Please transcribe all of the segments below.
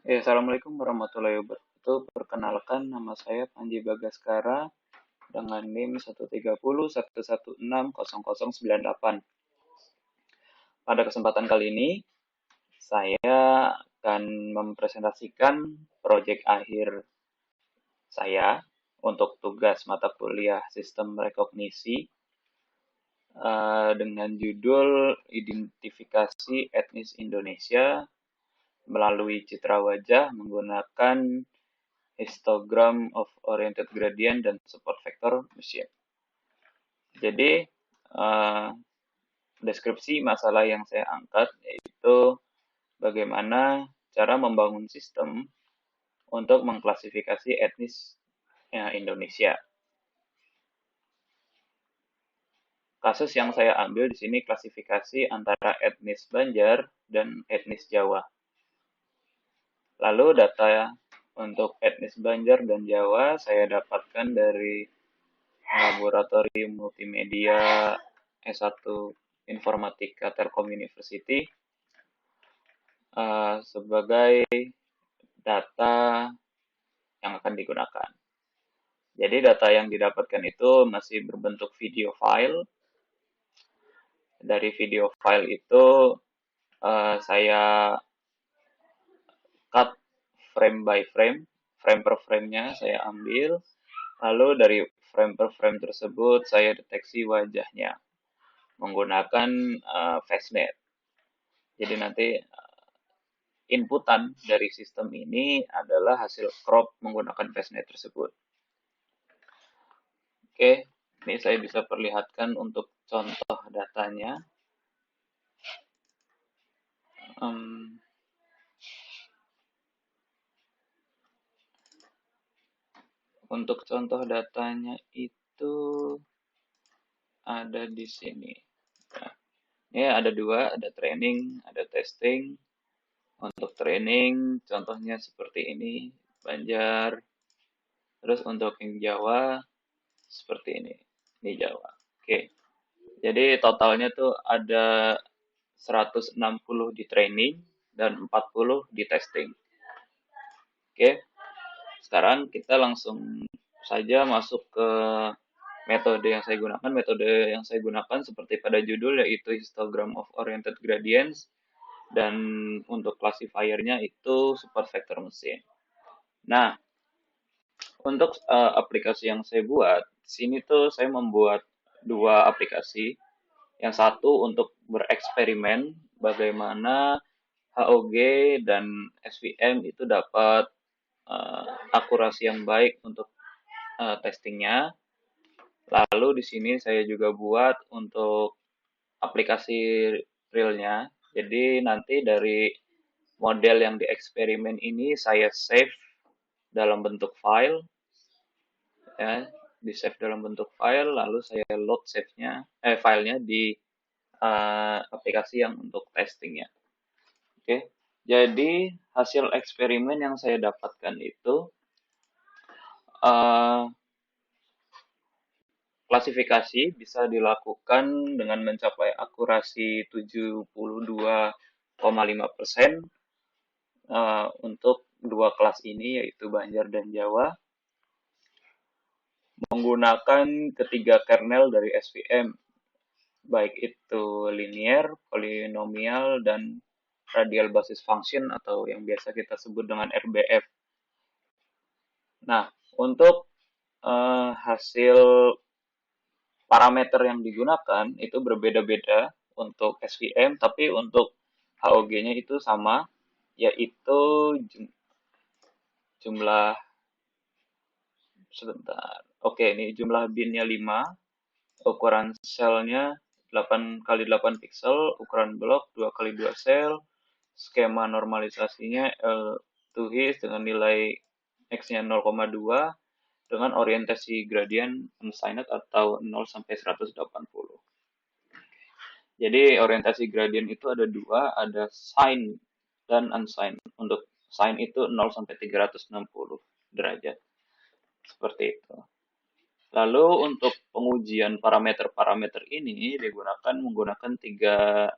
Assalamualaikum warahmatullahi wabarakatuh. Perkenalkan, nama saya Panji Bagaskara dengan NIM 13011160098. Pada kesempatan kali ini, saya akan mempresentasikan proyek akhir saya untuk tugas mata kuliah Sistem Rekognisi dengan judul Identifikasi Etnis Indonesia melalui citra wajah menggunakan histogram of oriented gradient dan support vector machine. Jadi deskripsi masalah yang saya angkat yaitu bagaimana cara membangun sistem untuk mengklasifikasi etnis Indonesia. Kasus yang saya ambil di sini klasifikasi antara etnis Banjar dan etnis Jawa. Lalu data untuk etnis Banjar dan Jawa saya dapatkan dari Laboratorium Multimedia S1 Informatika Telkom University sebagai data yang akan digunakan. Jadi data yang didapatkan itu masih berbentuk video file. Dari video file itu saya cut frame by frame, frame per frame-nya saya ambil. Lalu dari frame per frame tersebut saya deteksi wajahnya menggunakan FastNet. Jadi nanti inputan dari sistem ini adalah hasil crop menggunakan FastNet tersebut. Oke, ini saya bisa perlihatkan untuk contoh datanya. Untuk contoh datanya itu ada di sini. Nah, ini ada dua, ada training, ada testing. Untuk training, contohnya seperti ini, Banjar. Terus untuk yang Jawa, seperti ini Jawa. Oke, jadi totalnya tuh ada 160 di training dan 40 di testing. Oke, sekarang kita langsung saja masuk ke metode yang saya gunakan. Metode yang saya gunakan seperti pada judul yaitu histogram of oriented gradients, dan untuk classifiernya itu support vector machine. Nah, untuk aplikasi yang saya buat, sini tuh saya membuat dua aplikasi. Yang satu untuk bereksperimen bagaimana HOG dan SVM itu dapat akurasi yang baik untuk testingnya. Lalu di sini saya juga buat untuk aplikasi realnya. Jadi nanti dari model yang dieksperimen ini saya save dalam bentuk file, ya, di save dalam bentuk file, lalu saya load filenya di aplikasi yang untuk testingnya. Oke, jadi hasil eksperimen yang saya dapatkan itu klasifikasi bisa dilakukan dengan mencapai akurasi 72,5% untuk dua kelas ini yaitu Banjar dan Jawa menggunakan ketiga kernel dari SVM, baik itu linear, polinomial, dan radial basis function atau yang biasa kita sebut dengan RBF. Nah, untuk hasil parameter yang digunakan itu berbeda-beda untuk SVM, tapi untuk HOG-nya itu sama, yaitu jumlah sebentar. Oke, ini jumlah binnya 5, ukuran selnya 8 kali 8 pixel, ukuran blok 2 kali 2 sel, skema normalisasinya L to his dengan nilai X-nya 0,2 dengan orientasi gradient unsigned atau 0 sampai 180. Jadi orientasi gradient itu ada dua, ada sign dan unsigned. Untuk sign itu 0 sampai 360 derajat. Seperti itu. Lalu untuk pengujian parameter-parameter ini digunakan menggunakan 3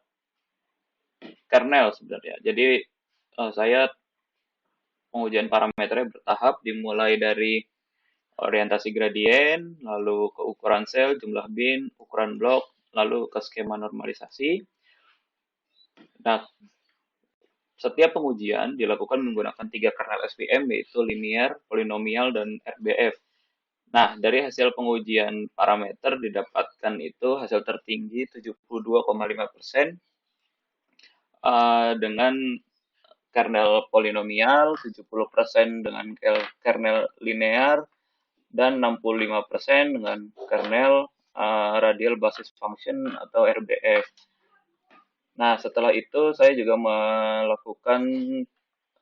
kernel sebenarnya. Jadi saya pengujian parameternya bertahap, dimulai dari orientasi gradien, lalu ke ukuran sel, jumlah bin, ukuran blok, lalu ke skema normalisasi. Nah, setiap pengujian dilakukan menggunakan 3 kernel SVM, yaitu linear, polinomial, dan RBF. Nah, dari hasil pengujian parameter didapatkan itu hasil tertinggi 72,5% dengan kernel polinomial, 70% dengan kernel linear, dan 65% dengan kernel radial basis function atau RBF. Nah, setelah itu saya juga melakukan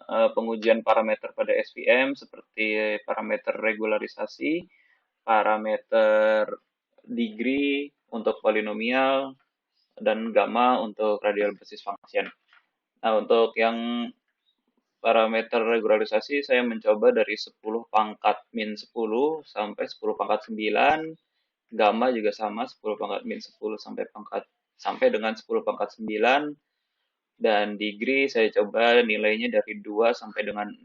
pengujian parameter pada SVM seperti parameter regularisasi, parameter degree untuk polinomial, dan gamma untuk radial basis function. Nah, untuk yang parameter regularisasi saya mencoba dari 10 pangkat min 10 sampai 10 pangkat 9. Gamma juga sama 10 pangkat min 10 sampai dengan 10 pangkat 9. Dan degree saya coba nilainya dari 2 sampai dengan 6.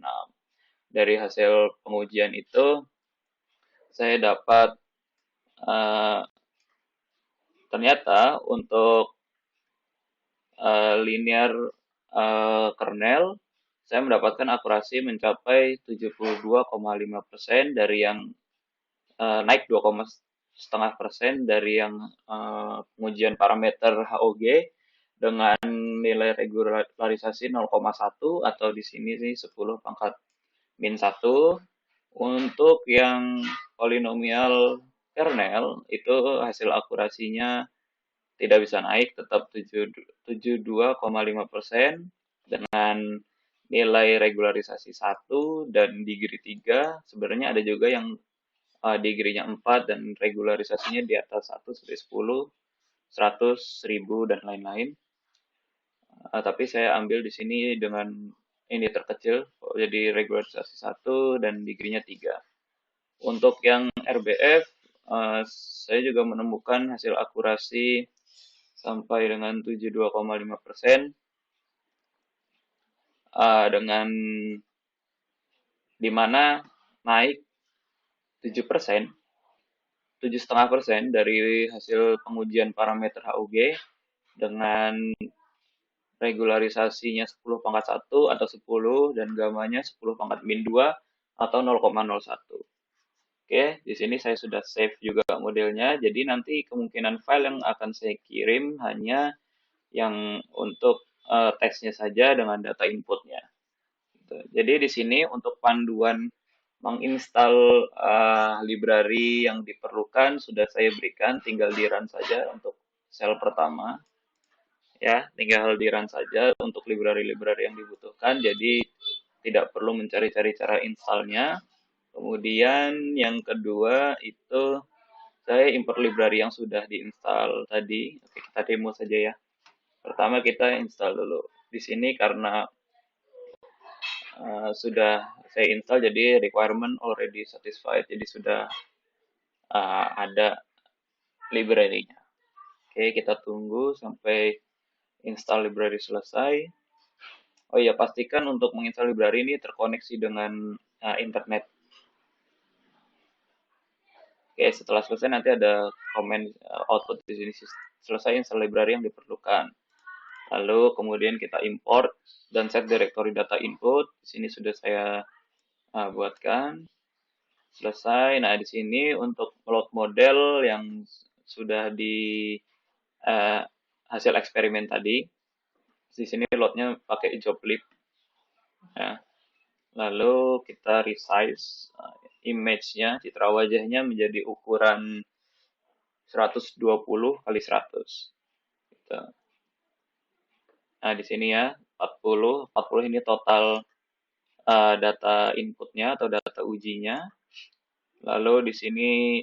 Dari hasil pengujian itu saya dapat ternyata untuk linear kernel saya mendapatkan akurasi mencapai 72,5% dari yang naik 2,5% dari yang pengujian parameter HOG dengan nilai regularisasi 0,1 atau di sini sih 10 pangkat min 1. Untuk yang polinomial kernel itu hasil akurasinya tidak bisa naik, tetap 72,5% dengan nilai regularisasi 1 dan degree 3. Sebenarnya ada juga yang degree-nya 4 dan regularisasinya di atas 1 sampai 10, 100, 1000, dan lain-lain. Tapi saya ambil di sini dengan ini terkecil, jadi regularisasi 1 dan degree-nya 3. Untuk yang RBF, saya juga menemukan hasil akurasi sampai dengan 72,5% dengan di mana naik 7%, 7,5% dari hasil pengujian parameter HUG dengan regularisasinya 10 pangkat 1 atau 10 dan gamanya 10 pangkat min 2 atau 0,01. Oke, di sini saya sudah save juga modelnya. Jadi nanti kemungkinan file yang akan saya kirim hanya yang untuk teksnya saja dengan data inputnya. Gitu. Jadi di sini untuk panduan menginstal library yang diperlukan sudah saya berikan, tinggal di run saja untuk sel pertama. Ya, tinggal di run saja untuk library-library yang dibutuhkan. Jadi tidak perlu mencari-cari cara installnya. Kemudian yang kedua itu saya import library yang sudah diinstal tadi. Oke, kita demo saja ya. Pertama kita install dulu. Di sini karena sudah saya install jadi requirement already satisfied. Jadi sudah ada library-nya. Oke, kita tunggu sampai install library selesai. Oh iya, pastikan untuk menginstal library ini terkoneksi dengan internet. Oke, setelah selesai nanti ada komen output di sini selesai install library yang diperlukan. Lalu kemudian kita import dan set directory data input. Di sini sudah saya buatkan. Selesai. Nah, di sini untuk load model yang sudah di hasil eksperimen tadi. Di sini loadnya pakai joblib. Ya. Lalu kita resize image-nya, citra wajahnya menjadi ukuran 120 kali 100. Gitu. Nah, di sini ya, 40 ini total data inputnya atau data ujinya. Lalu di sini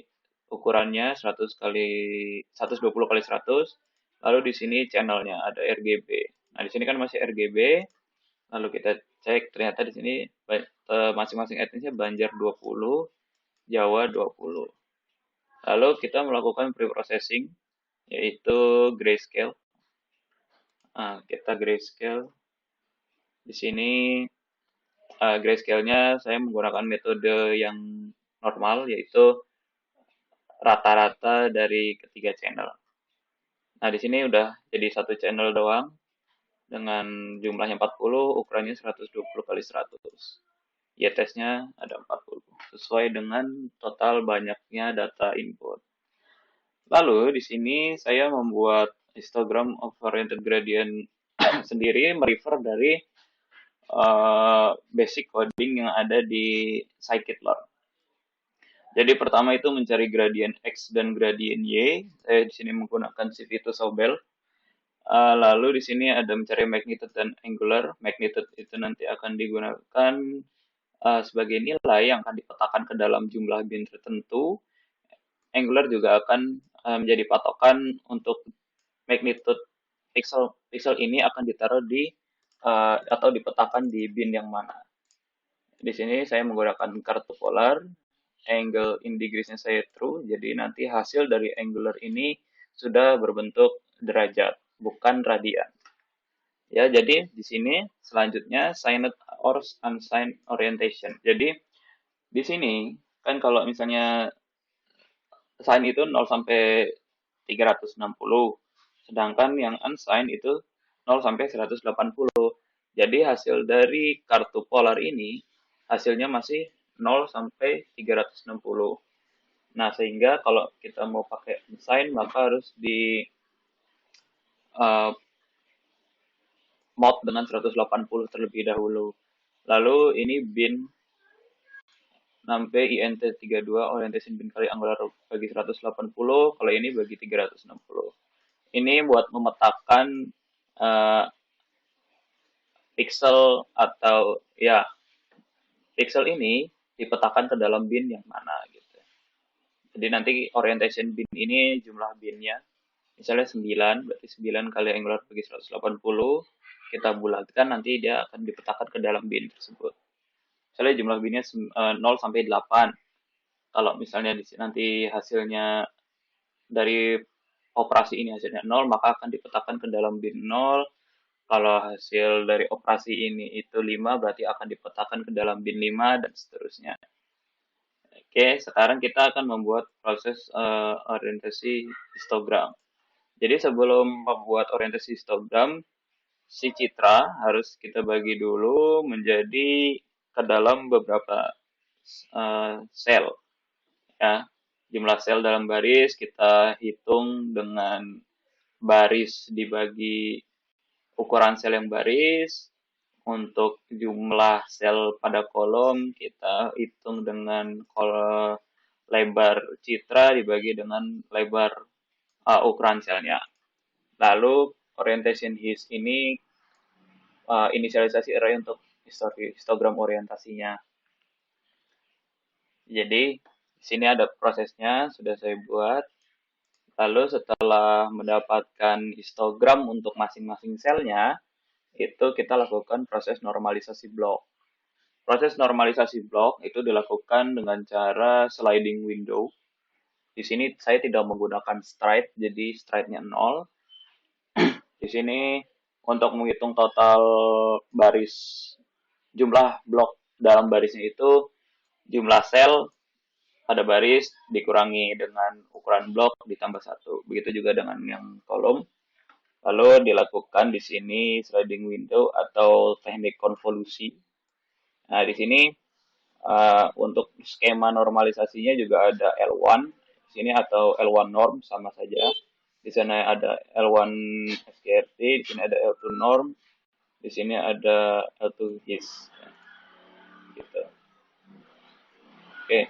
ukurannya 120 kali 100. Lalu di sini channelnya ada RGB. Nah, di sini kan masih RGB. Lalu kita cek ternyata di sini masing-masing etnisnya Banjar 20, Jawa 20. Lalu kita melakukan preprocessing yaitu grayscale. Nah, kita grayscale. Di sini Grayscale-nya saya menggunakan metode yang normal, yaitu rata-rata dari ketiga channel. Nah, di sini udah jadi satu channel doang dengan jumlahnya 40, ukurannya 120 kali 100. Y-test-nya ada 40, sesuai dengan total banyaknya data input. Lalu di sini saya membuat histogram of oriented gradient sendiri, merefer dari basic coding yang ada di scikit-learn. Jadi pertama itu mencari gradient X dan gradient Y. Saya di sini menggunakan CV2Sobel. Lalu di sini ada mencari magnitude dan angular. Magnitude itu nanti akan digunakan sebagai nilai yang akan dipetakan ke dalam jumlah bin tertentu. Angular juga akan menjadi patokan untuk magnitude pixel ini akan ditaruh di atau dipetakan di bin yang mana. Di sini saya menggunakan kartu polar, angle in degrees-nya saya true, jadi nanti hasil dari angular ini sudah berbentuk derajat, bukan radian. Ya, jadi di sini selanjutnya signed or unsigned orientation. Jadi di sini kan kalau misalnya sign itu 0 sampai 360, sedangkan yang unsigned itu 0 sampai 180. Jadi hasil dari kartu polar ini hasilnya masih 0 sampai 360. Nah, sehingga kalau kita mau pakai unsigned maka harus di uh, mod dengan 180 terlebih dahulu. Lalu ini bin sampai INT 32 orientation bin kali angular bagi 180, kalau ini bagi 360. Ini buat memetakan uh, pixel atau ya pixel ini dipetakan ke dalam bin yang mana gitu. Jadi nanti orientation bin ini jumlah binnya misalnya 9, berarti 9 kali angular bagi 180, kita bulatkan, nanti dia akan dipetakan ke dalam bin tersebut. Misalnya jumlah binnya 0 sampai 8. Kalau misalnya nanti hasilnya dari operasi ini hasilnya 0, maka akan dipetakan ke dalam bin 0. Kalau hasil dari operasi ini itu 5, berarti akan dipetakan ke dalam bin 5, dan seterusnya. Oke, sekarang kita akan membuat proses orientasi histogram. Jadi sebelum membuat orientasi histogram, si citra harus kita bagi dulu menjadi ke dalam beberapa sel. Ya, jumlah sel dalam baris kita hitung dengan baris dibagi ukuran sel yang baris. Untuk jumlah sel pada kolom kita hitung dengan lebar citra dibagi dengan lebar ukuran selnya. Lalu orientation his ini inisialisasi array untuk histogram orientasinya. Jadi di sini ada prosesnya sudah saya buat. Lalu setelah mendapatkan histogram untuk masing-masing selnya, itu kita lakukan proses normalisasi blok. Proses normalisasi blok itu dilakukan dengan cara sliding window. Di sini saya tidak menggunakan stride, jadi stride-nya 0. Di sini untuk menghitung total baris, jumlah blok dalam barisnya itu jumlah sel pada baris dikurangi dengan ukuran blok ditambah 1. Begitu juga dengan yang kolom. Lalu dilakukan di sini sliding window atau teknik konvolusi. Nah, di sini untuk skema normalisasinya juga ada L1 di sini atau L1 norm sama saja. Di sana ada L1 SKRT, di sini ada L2 norm, di sini ada L2 his. Gitu. Oke.